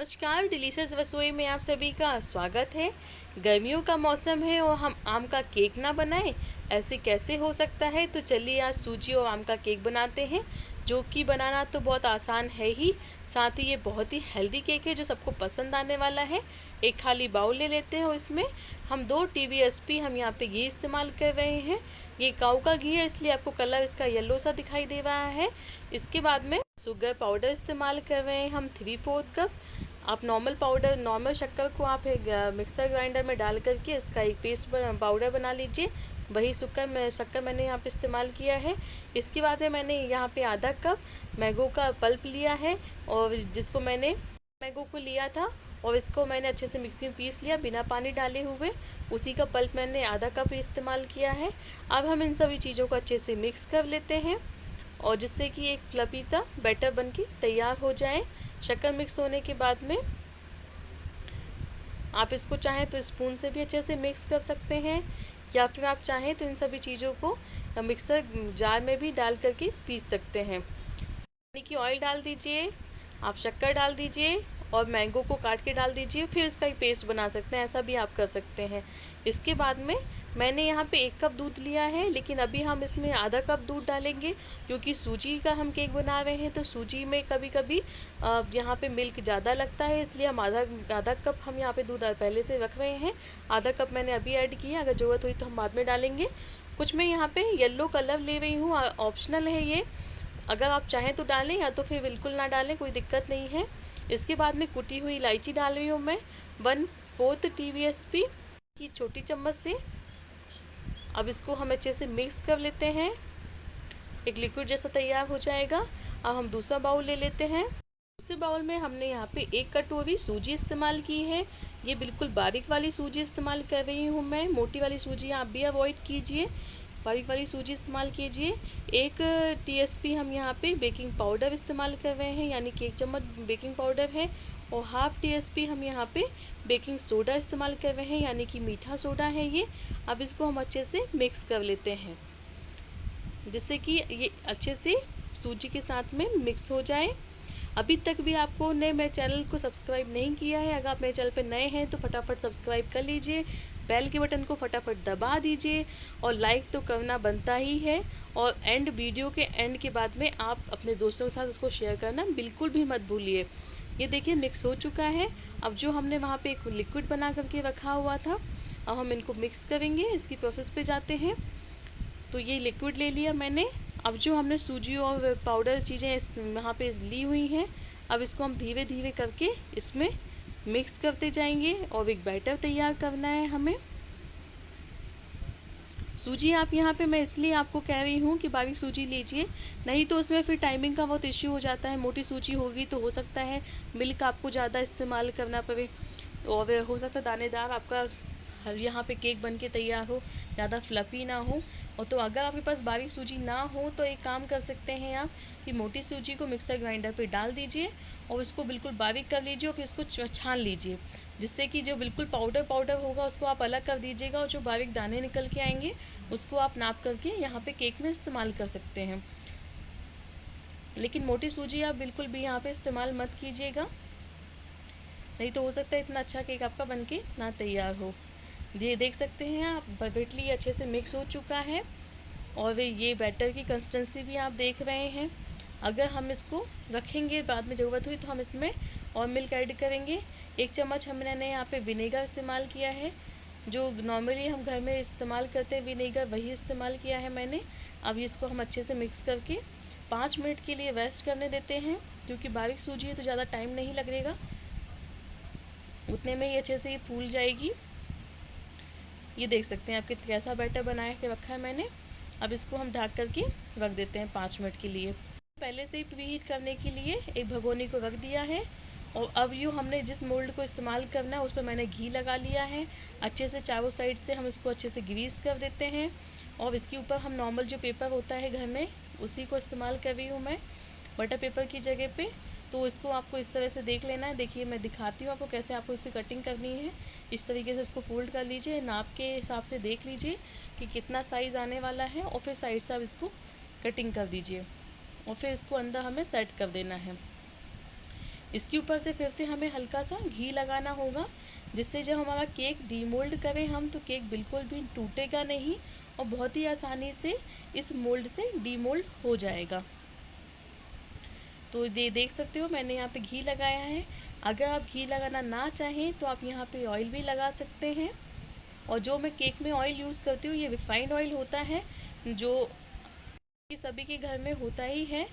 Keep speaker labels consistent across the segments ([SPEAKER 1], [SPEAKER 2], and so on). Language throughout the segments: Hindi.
[SPEAKER 1] नमस्कार, डिलीशियस रसोई में आप सभी का स्वागत है। गर्मियों का मौसम है और हम आम का केक ना बनाएं, ऐसे कैसे हो सकता है। तो चलिए आज सूजी और आम का केक बनाते हैं, जो कि बनाना तो बहुत आसान है ही, साथ ही ये बहुत ही हेल्दी केक है जो सबको पसंद आने वाला है। एक खाली बाउल ले लेते हैं और इसमें हम 2 TVSP हम यहाँ पे घी इस्तेमाल कर रहे हैं। ये काऊ का घी है, इसलिए आपको कलर इसका येलो सा दिखाई दे रहा है। इसके बाद में शुगर पाउडर इस्तेमाल कर रहे हैं हम 3/4 कप। आप नॉर्मल शक्कर को आप एक मिक्सर ग्राइंडर में डाल करके इसका एक पेस्ट पाउडर बना लीजिए। वही शक्कर मैंने यहाँ पे इस्तेमाल किया है। इसके बाद में मैंने यहाँ पे आधा कप मैंगो का पल्प लिया है, और जिसको मैंने मैंगो को लिया था और इसको मैंने अच्छे से मिक्सी में पीस लिया बिना पानी डाले हुए। उसी का पल्प मैंने आधा कप इस्तेमाल किया है। अब हम इन सभी चीज़ों को अच्छे से मिक्स कर लेते हैं, और जिससे कि एक फ्लफी सा बैटर बन के तैयार हो जाए। शक्कर मिक्स होने के बाद में आप इसको चाहें तो स्पून से भी अच्छे से मिक्स कर सकते हैं, या फिर आप चाहें तो इन सभी चीज़ों को मिक्सर जार में भी डाल करके पीस सकते हैं। यानी कि ऑयल डाल दीजिए, आप शक्कर डाल दीजिए और मैंगो को काट के डाल दीजिए, फिर इसका एक पेस्ट बना सकते हैं। ऐसा भी आप कर सकते हैं। इसके बाद में मैंने यहाँ पे 1 कप दूध लिया है, लेकिन अभी हम इसमें आधा कप दूध डालेंगे, क्योंकि सूजी का हम केक बना रहे हैं। तो सूजी में कभी कभी यहाँ पे मिल्क ज़्यादा लगता है, इसलिए हम आधा कप हम यहाँ पे दूध पहले से रख रहे हैं। आधा कप मैंने अभी ऐड किया, अगर ज़रूरत हुई तो हम बाद में डालेंगे। कुछ मैं यहाँ पे येलो कलर ले रही हूँ, ऑप्शनल है ये, अगर आप चाहें तो डालें या तो फिर बिल्कुल ना डालें, कोई दिक्कत नहीं है। इसके बाद में कुटी हुई इलायची डाल रही हूँ मैं 1/4 TVSP की छोटी चम्मच से। अब इसको हम अच्छे से मिक्स कर लेते हैं, एक लिक्विड जैसा तैयार हो जाएगा। अब हम दूसरा बाउल ले लेते हैं। दूसरे बाउल में हमने यहाँ पे 1 कटोरी सूजी इस्तेमाल की है। ये बिल्कुल बारीक वाली सूजी इस्तेमाल कर रही हूँ मैं, मोटी वाली सूजी आप भी अवॉइड कीजिए, बारीक वाली सूजी इस्तेमाल कीजिए। 1 TSP हम यहाँ पे बेकिंग पाउडर इस्तेमाल कर रहे हैं, यानी कि 1 चम्मच बेकिंग पाउडर है, और ½ TSP हम यहाँ पे बेकिंग सोडा इस्तेमाल कर रहे हैं, यानी कि मीठा सोडा है ये। अब इसको हम अच्छे से मिक्स कर लेते हैं, जिससे कि ये अच्छे से सूजी के साथ में मिक्स हो जाए। अभी तक भी आपको ने मेरे चैनल को सब्सक्राइब नहीं किया है, अगर आप मेरे चैनल पर नए हैं तो फटाफट सब्सक्राइब कर लीजिए, बेल के बटन को फटाफट दबा दीजिए, और लाइक तो करना बनता ही है। और वीडियो के एंड के बाद में आप अपने दोस्तों के साथ इसको शेयर करना बिल्कुल भी मत भूलिए। ये देखिए मिक्स हो चुका है। अब जो हमने वहाँ पे एक लिक्विड बना करके रखा हुआ था, अब हम इनको मिक्स करेंगे, इसकी प्रोसेस पे जाते हैं। तो ये लिक्विड ले लिया मैंने। अब जो हमने सूजी और पाउडर चीज़ें वहाँ पे ली हुई हैं, अब इसको हम धीरे धीरे करके इसमें मिक्स करते जाएंगे, और एक बैटर तैयार करना है हमें। सूजी आप यहाँ पे मैं इसलिए आपको कह रही हूँ कि बारीक सूजी लीजिए, नहीं तो उसमें फिर टाइमिंग का बहुत इश्यू हो जाता है। मोटी सूजी होगी तो हो सकता है मिल्क आपको ज़्यादा इस्तेमाल करना पड़े, और हो सकता है दानेदार आपका यहाँ पे केक बन के तैयार हो, ज़्यादा फ्लफ़ी ना हो। और तो अगर आपके पास बारीक सूजी ना हो तो एक काम कर सकते हैं आप, कि मोटी सूजी को मिक्सर ग्राइंडर पे डाल दीजिए और उसको बिल्कुल बारीक कर लीजिए, और फिर उसको छान लीजिए, जिससे कि जो बिल्कुल पाउडर होगा उसको आप अलग कर दीजिएगा, और जो बारीक दाने निकल के आएंगे उसको आप नाप करके यहाँ पे केक में इस्तेमाल कर सकते हैं। लेकिन मोटी सूजी आप बिल्कुल भी यहाँ पे इस्तेमाल मत कीजिएगा, नहीं तो हो सकता है इतना अच्छा केक आपका बनके ना तैयार हो। ये देख सकते हैं आप, परफेक्टली अच्छे से मिक्स हो चुका है, और ये बैटर की कंसिस्टेंसी भी आप देख रहे हैं। अगर हम इसको रखेंगे, बाद में ज़रूरत हुई तो हम इसमें और मिल्क ऐड करेंगे। 1 चम्मच हमने यहाँ पे विनेगर इस्तेमाल किया है, जो नॉर्मली हम घर में इस्तेमाल करते हैं विनेगर, वही इस्तेमाल किया है मैंने। अब इसको हम अच्छे से मिक्स करके 5 मिनट के लिए रेस्ट करने देते हैं, क्योंकि बारीक सूजी है तो ज़्यादा टाइम नहीं लगेगा, उतने में ही अच्छे से ये फूल जाएगी। ये देख सकते हैं आपके कैसा बैटर बनाया के रखा है मैंने। अब इसको हम ढक करके रख देते हैं 5 मिनट के लिए। पहले से ही प्रीहीट करने के लिए एक भगोनी को रख दिया है, और अब यूँ हमने जिस मोल्ड को इस्तेमाल करना है उस पर मैंने घी लगा लिया है। अच्छे से चारों साइड से हम इसको अच्छे से ग्रीस कर देते हैं, और इसके ऊपर हम नॉर्मल जो पेपर होता है घर में उसी को इस्तेमाल कर रही हूँ मैं, बटर पेपर की जगह पे। तो इसको आपको इस तरह से देख लेना है। देखिए मैं दिखाती हूँ आपको कैसे आपको इसकी कटिंग करनी है। इस तरीके से इसको फोल्ड कर लीजिए, नाप के हिसाब से देख लीजिए कि कितना साइज़ आने वाला है, और फिर साइड से आप इसको कटिंग कर दीजिए, और फिर इसको अंदर हमें सेट कर देना है। इसके ऊपर से फिर से हमें हल्का सा घी लगाना होगा, जिससे जब हमारा केक डीमोल्ड करें हम तो केक बिल्कुल भी टूटेगा नहीं और बहुत ही आसानी से इस मोल्ड से डीमोल्ड हो जाएगा। तो ये देख सकते हो मैंने यहाँ पे घी लगाया है। अगर आप घी लगाना ना चाहें तो आप यहाँ पे ऑयल भी लगा सकते हैं। और जो मैं केक में ऑयल यूज़ करती हूँ ये रिफाइंड ऑयल होता है, जो सभी के घर में होता ही है।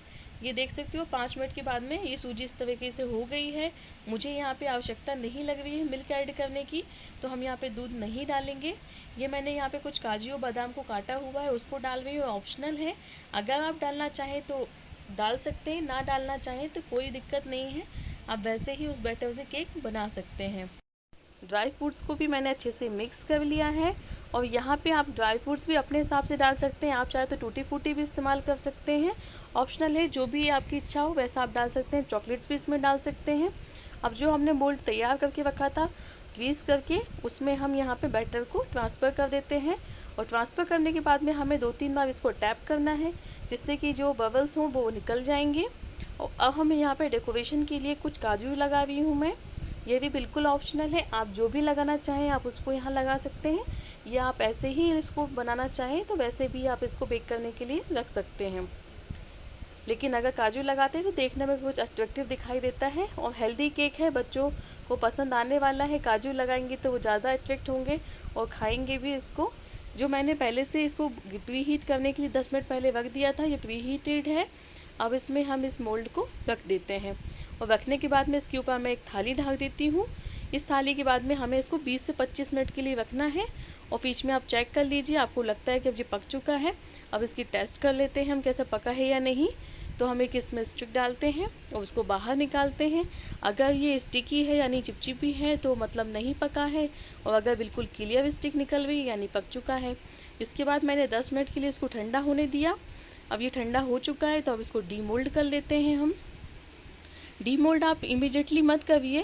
[SPEAKER 1] ये देख सकते हो 5 मिनट के बाद में ये सूजी इस तरीके से हो गई है। मुझे यहाँ पे आवश्यकता नहीं लग रही है मिल्क ऐड करने की, तो हम यहाँ पे दूध नहीं डालेंगे। ये मैंने यहाँ पे कुछ काजू और बादाम को काटा हुआ है, उसको डाल रही हूँ, ऑप्शनल है। अगर आप डालना चाहें तो डाल सकते हैं, ना डालना चाहें तो कोई दिक्कत नहीं है, आप वैसे ही उस बैटर से केक बना सकते हैं। ड्राई फ्रूट्स को भी मैंने अच्छे से मिक्स कर लिया है और यहाँ पे आप ड्राई फ्रूट्स भी अपने हिसाब से डाल सकते हैं। आप चाहे तो टूटी फ्रूटी भी इस्तेमाल कर सकते हैं, ऑप्शनल है, जो भी आपकी इच्छा हो वैसा आप डाल सकते हैं। चॉकलेट्स भी इसमें डाल सकते हैं। अब जो हमने मोल्ड तैयार करके रखा था ग्रीस करके, उसमें हम यहाँ पे बैटर को ट्रांसफ़र कर देते हैं और ट्रांसफ़र करने के बाद में हमें 2-3 बार इसको टैप करना है, जिससे कि जो बबल्स हों वो निकल जाएंगे। और अब हम यहाँ पे डेकोरेशन के लिए कुछ काजू लगा रही हूँ मैं, ये भी बिल्कुल ऑप्शनल है, आप जो भी लगाना चाहें आप उसको यहाँ लगा सकते हैं, या आप ऐसे ही इसको बनाना चाहें तो वैसे भी आप इसको बेक करने के लिए रख सकते हैं। लेकिन अगर काजू लगाते हैं तो देखने में कुछ अट्रैक्टिव दिखाई देता है और हेल्दी केक है, बच्चों को पसंद आने वाला है। काजू लगाएंगे तो वो ज़्यादा अट्रैक्ट होंगे और खाएंगे भी इसको। जो मैंने पहले से इसको प्री हीट करने के लिए 10 मिनट पहले रख दिया था, ये प्री हीटेड है। अब इसमें हम इस मोल्ड को रख देते हैं और रखने के बाद में इसके ऊपर मैं एक थाली ढक देती हूँ। इस थाली के बाद में हमें इसको 20 से 25 मिनट के लिए रखना है और बीच में आप चेक कर लीजिए, आपको लगता है कि अब ये पक चुका है। अब इसकी टेस्ट कर लेते हैं हम कैसा पका है या नहीं। तो हम एक इसमें स्टिक डालते हैं और उसको बाहर निकालते हैं। अगर ये स्टिकी है यानी चिपचिपी है तो मतलब नहीं पका है, और अगर बिल्कुल क्लियर स्टिक निकल रही यानी पक चुका है। इसके बाद मैंने 10 मिनट के लिए इसको ठंडा होने दिया। अब ये ठंडा हो चुका है तो अब इसको डीमोल्ड कर लेते हैं हम। डीमोल्ड आप इमीडिएटली मत करिए,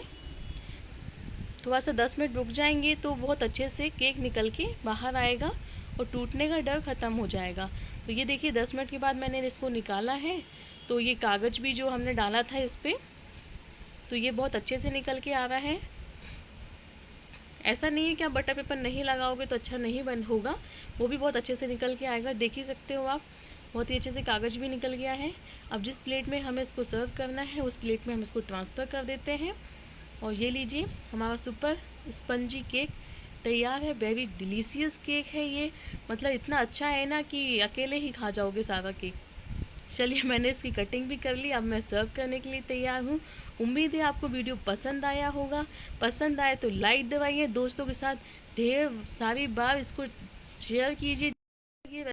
[SPEAKER 1] थोड़ा सा 10 मिनट रुक जाएंगे तो बहुत अच्छे से केक निकल के बाहर आएगा और टूटने का डर ख़त्म हो जाएगा। तो ये देखिए 10 मिनट के बाद मैंने इसको निकाला है, तो ये कागज़ भी जो हमने डाला था इस पर, तो ये बहुत अच्छे से निकल के आ रहा है। ऐसा नहीं है कि आप बटर पेपर नहीं लगाओगे तो अच्छा नहीं बन होगा, वो भी बहुत अच्छे से निकल के आएगा। देख ही सकते हो आप, बहुत ही अच्छे से कागज़ भी निकल गया है। अब जिस प्लेट में हमें इसको सर्व करना है उस प्लेट में हम इसको ट्रांसफ़र कर देते हैं और ये लीजिए हमारा सुपर स्पंजी केक तैयार है। वेरी डिलीशियस केक है ये, मतलब इतना अच्छा है ना कि अकेले ही खा जाओगे सारा केक। चलिए मैंने इसकी कटिंग भी कर ली, अब मैं सर्व करने के लिए तैयार हूँ। उम्मीद है आपको वीडियो पसंद आया होगा। पसंद आए तो लाइक दबाइए, दोस्तों के साथ ढेर सारी बार इसको शेयर कीजिए।